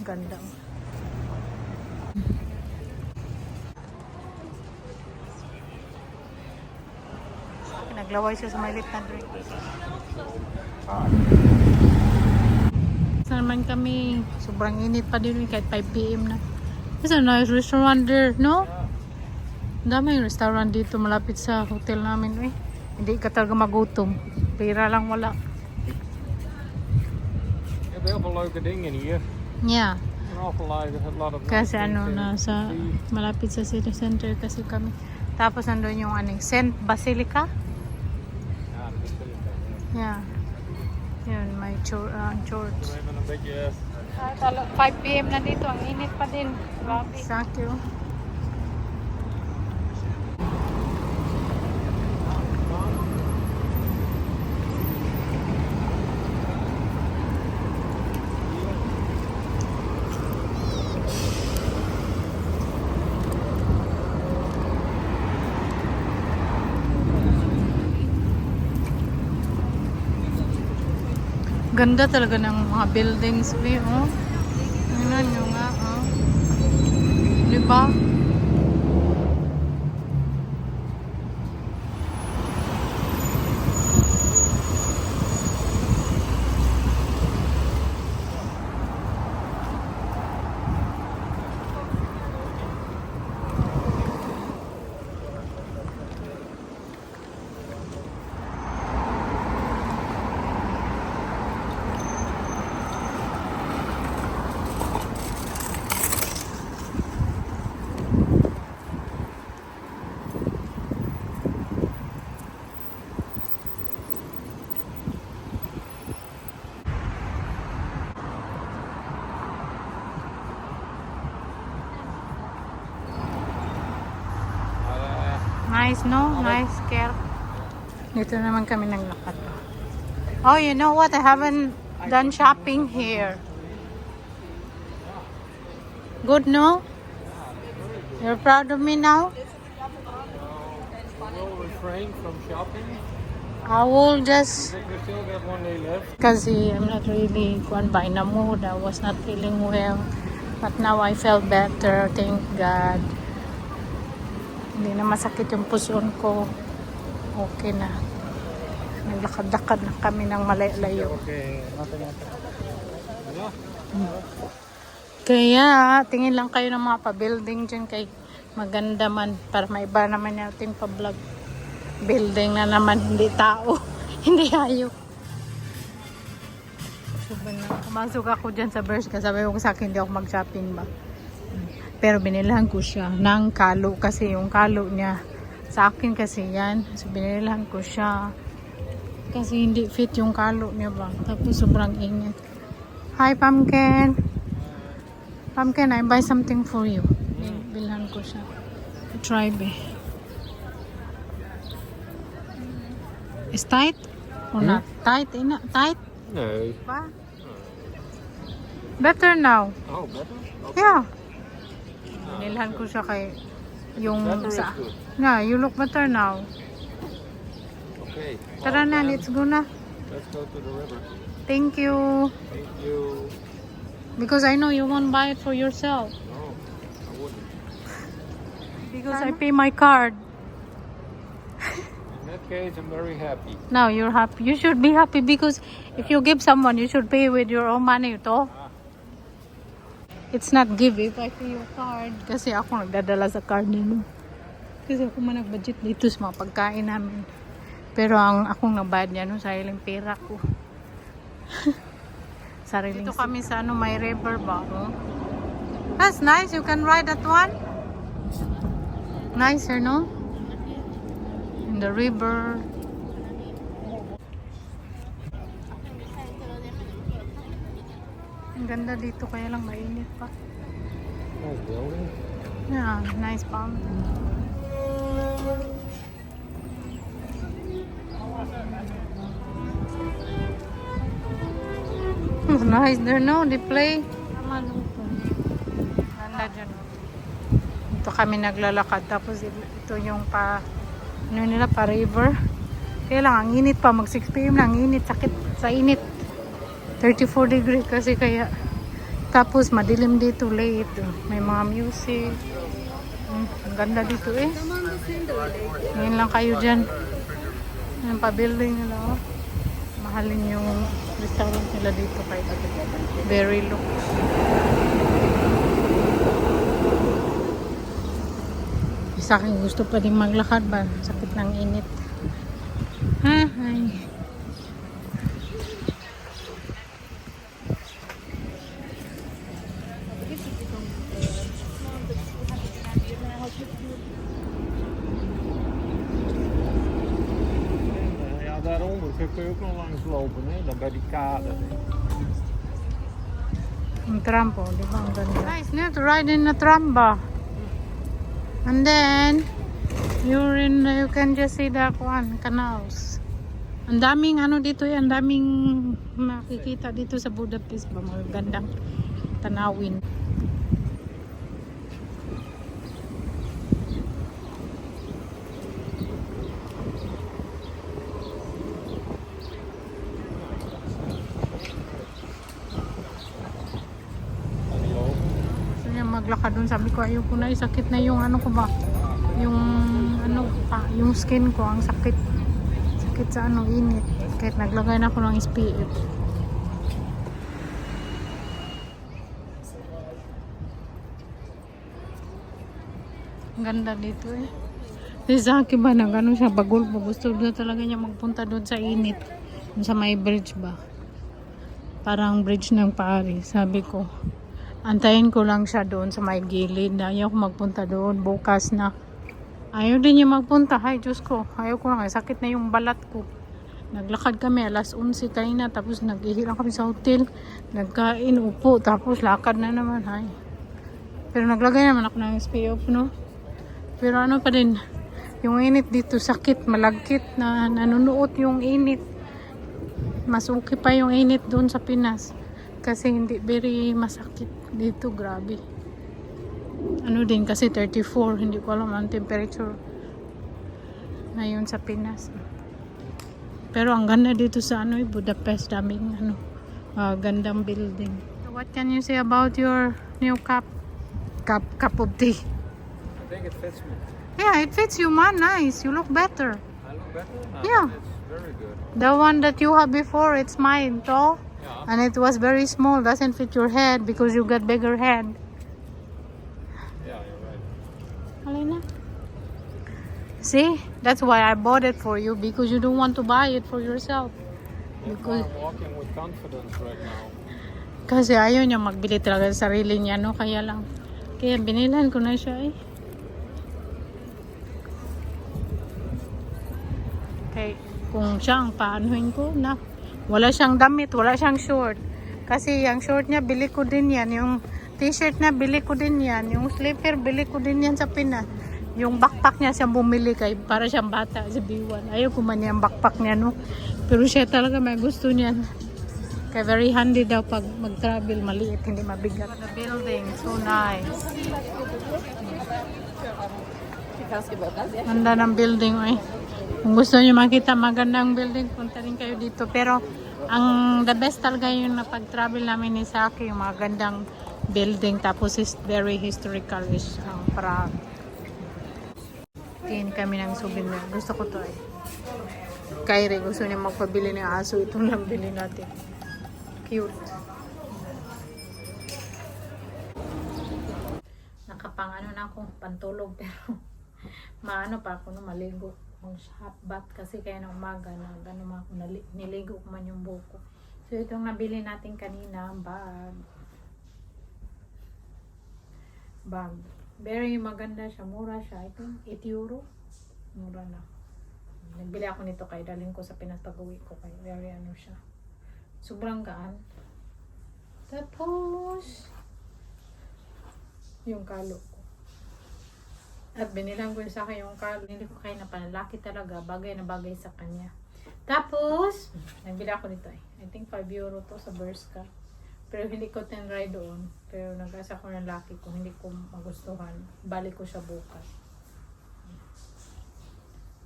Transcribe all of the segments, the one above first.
Ganda. Naglaway siya sa maliit na drink. Sa naman kami, sobrang init pa din kahit 5 PM na. There's a nice restaurant there, no? Daming restaurant dito malapit sa hotel namin. Hindi ka talaga magutom. Pera lang wala. Yeah, they have a leuke ding in here. Yeah. An awful lot of Kasi nice things in nasa see. malapit sa city center kasi kami. Tapos nandun yung Saint Basilica. Ja, dat is het. Yeah. Yun, may church. Even een beetje 5 PM na dito. Ang init pa din. Grabe. Thank you. Ganda talaga ng mga buildings, oh. Tingnan nyo nga, oh. Diba? Nice, no? Nice care. Dito naman kami naglakad. Oh, you know what? I haven't done shopping here. Good, no? You're proud of me now? we'll refrain from shopping. I will just... I think we still got one day left. Kasi I'm not really going by the mood. I was not feeling well. But now I felt better. Thank God. Hindi na masakit yung puson ko. Okay na. Naglakad-lakad na kami ng malayo. Okay, nothing. Ja. Kaya tingin lang kayo ng mga pa-building dyan kay maganda man para maiba naman natin pa-vlog. Building na naman, hindi tao. Hindi hayop. Pumasok ako dyan sa Bershka. Sabi ko sa akin, hindi ako mag-shopping ba. Pero binilahan ko siya ng kalo kasi yung kalo niya sa akin kasi yan. So binilahan ko siya kasi hindi fit yung kalo niya ba. Tapos sobrang init. Hi Pumpkin. Pumpkin, I buy something for you. Bilhan ko siya. Try be. Is tight or not? Tight? Tight? Nee. Ba? Better now. Oh, better? Yeah. Binilhan ko siya kay yung Better is sa... good. Yeah, you look better now. Okay. Tara na, then let's go na. Let's go to the river. Thank you. Thank you. Because I know you won't buy it for yourself. No, I wouldn't. Because I pay my card. In that case, I'm very happy. Now you're happy. You should be happy because if you give someone, you should pay with your own money to. It's not give if I pay your card. Kasi ako nagdadala sa card nino. Kasi ako man nag-budget dito sa mga pagkain namin. Pero ang akong nabayad niya, sariling pera ko. Sariling dito kami sa may river ba? That's nice. You can ride that one. Nicer, no? In the river. Ang ganda dito kaya lang mainit pa. Nice building. Yeah, nice palm. It's nice there, no? They play. Ganda dyan. Ito kami naglalakad. Tapos ito yung ano nila, pa river. Kaya lang, ang init pa. Mag 6 PM na, ang init. Sakit sa init. 34 degrees kasi kaya Tapos madilim dito late. May mga music. Ang ganda dito eh. Ngayon lang kayo dyan. Yung pa-building nila oh. Mahalin yung restaurant nila dito kahit very low. Sa akin gusto pa din maglakad ba? Sakit ng init. Ay. Ja, daaronder kun je ook nog langs lopen, hè? Dan bij die kade. Ang trampo, di ba? Ang ganda. Nice, new to ride in a tram ba? And then, you can just see the canals. Ang daming ano dito yan, ang daming makikita dito sa Budapest ba? Mga gandang tanawin. Gusto niya maglakad dun, sabi ko ayoko na, sakit na yung ano ko ba? Yung ano pa, yung skin ko ang sakit sa ano, init kahit naglagay na ako ng SPF. Ang ganda dito eh. Sa akin ba nang ano siya bagol po, gusto na talaga niya magpunta doon sa init, doon sa may bridge ba, parang bridge ng Paris. Sabi ko antayin ko lang siya doon sa may gilid, ayaw ko magpunta doon bukas na. Ayaw din niya magpunta. Ay, Diyos ko. Ayaw ko na. Sakit na yung balat ko. Naglakad kami. Alas 11 kayo na. Tapos nag-ihilang kami sa hotel. Nagkain, upo. Tapos lakad na naman. Ay. Pero naglagay naman ako ng SPF, no? Pero ano pa din. Yung init dito, sakit. Malagkit na nanunuot yung init. Mas okay pa yung init doon sa Pinas. Kasi hindi very masakit dito. Grabe. Ano din kasi 34, hindi ko alam ang temperature ngayon sa Pinas. Pero ang ganda dito sa ano, Budapest, daming ano, gandang building. So what can you say about your new cup of tea? I think it fits me. Yeah, it fits you, man. Nice. You look better. I look better? No, Yeah. It's very good. The one that you had before, it's mine, tall, Yeah. and it was very small. Doesn't fit your head because you got bigger head. Yeah, you're right. Alina. See, that's why I bought it for you, because you don't want to buy it for yourself. That's why I'm walking with confidence right now. Kasi ayaw niya magbili talaga sa sarili niya, no? Kaya lang. Kaya binilan ko na siya eh. Okay, kung siya ang paanuhin ko na wala siyang damit, wala siyang short. Kasi yung short niya, bili ko din yan. Yung t-shirt niya, bili ko din yan. Yung slipper, bili ko din yan sa Pinas. Yung backpack niya siyang bumili kay para siyang bata sa B1. Ayaw ko man yung backpack niya, no? Pero siya talaga may gusto niyan. Kaya very handy daw pag mag-travel, maliit, hindi mabigat. The building, so nice. Ganda ng building, eh. Kung gusto niyo makita magandang building, punta rin kayo dito. Pero ang the best talaga yung napag-travel namin ni Saki, yung mga gandang building, tapos is very historical is para tingin kami ng souvenir. Gusto ko to eh. Kyrie, gusto niya magpabili ng aso. Itong lang bili natin. Cute. Nakapang ano na ako, pantulog, pero maano pa ako no, maligo. Mag hot bath kasi kaya na umaga na gano'n ako, niligo ko man yung buko. So itong nabili natin kanina, bag. Very maganda siya, mura siya. Ito, 8 euro. Mura na. Nagbili ako nito kay dalhin ko sa Pinas pag-uwi ko kay very ano siya. Sobrang gaan. Tapos yung kalo ko. At binilang ko sa akin yung kalo. Hindi ko kaya na panalaki talaga. Bagay na bagay sa kanya. Tapos, nagbili ako nito eh. I think 5 euro to sa Bershka. Pero hindi ko tinry doon. Pero nag-asa ko ng laki ko. Hindi ko magustuhan. Balik ko siya bukas.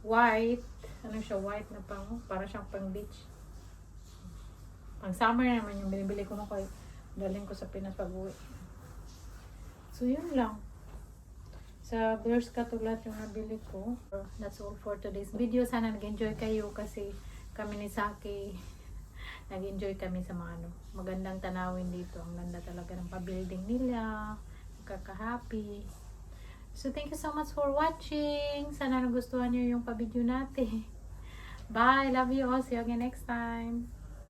White. Ano siya? White na pang. Para siyang pang beach. Pang summer naman yung binibili ko nung kay Dalhin ko sa Pinas pag-uwi. So, yun lang. Sa Bershka to lahat yung nabili ko. That's all for today's video. Sana nag-enjoy kayo kasi kami ni Saki nag-enjoy kami sa mga magandang tanawin dito. Ang ganda talaga ng pa-building nila. Kaka-happy. So, thank you so much for watching. Sana nagustuhan nyo yung pa-video natin. Bye! Love you all. See you again next time.